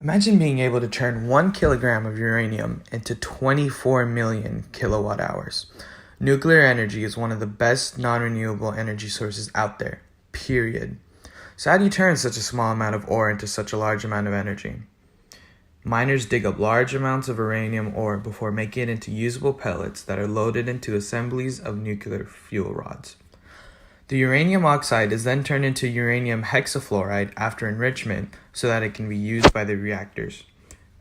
Imagine being able to turn 1 kilogram of uranium into 24 million kilowatt hours. Nuclear energy is one of the best non-renewable energy sources out there, period. So how do you turn such a small amount of ore into such a large amount of energy? Miners dig up large amounts of uranium ore before making it into usable pellets that are loaded into assemblies of nuclear fuel rods. The uranium oxide is then turned into uranium hexafluoride after enrichment so that it can be used by the reactors.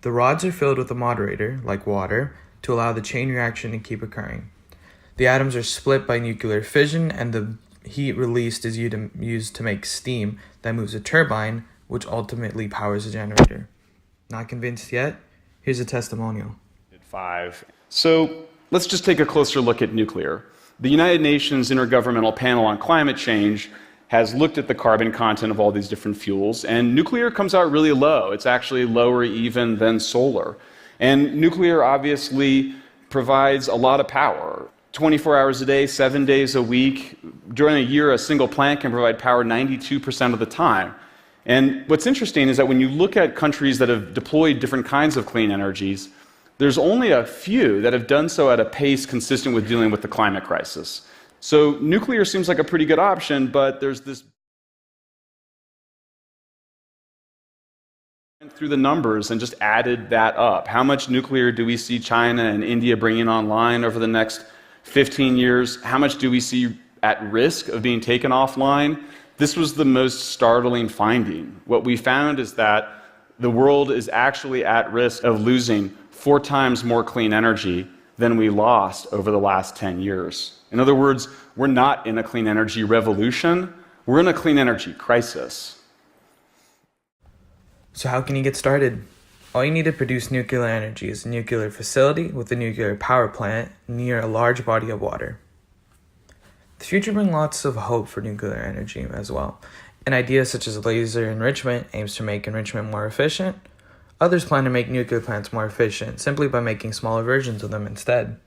The rods are filled with a moderator, like water, to allow the chain reaction to keep occurring. The atoms are split by nuclear fission, and the heat released is used to make steam that moves a turbine, which ultimately powers a generator. Not convinced yet? Here's a testimonial. So let's just take a closer look at nuclear. The United Nations Intergovernmental Panel on Climate Change has looked at the carbon content of all these different fuels, and nuclear comes out really low. It's actually lower even than solar. And nuclear obviously provides a lot of power. 24 hours a day, 7 days a week. During a year, a single plant can provide power 92% of the time. And what's interesting is that when you look at countries that have deployed different kinds of clean energies, there's only a few that have done so at a pace consistent with dealing with the climate crisis. So nuclear seems like a pretty good option, but there's this through the numbers and just added that up. How much nuclear do we see China and India bringing online over the next 15 years? How much do we see at risk of being taken offline? This was the most startling finding. What we found is that the world is actually at risk of losing 4 times more clean energy than we lost over the last 10 years. In other words, we're not in a clean energy revolution, we're in a clean energy crisis. So how can you get started? All you need to produce nuclear energy is a nuclear facility with a nuclear power plant near a large body of water. The future brings lots of hope for nuclear energy as well. An idea such as laser enrichment aims to make enrichment more efficient. Others plan to make nuclear plants more efficient simply by making smaller versions of them instead.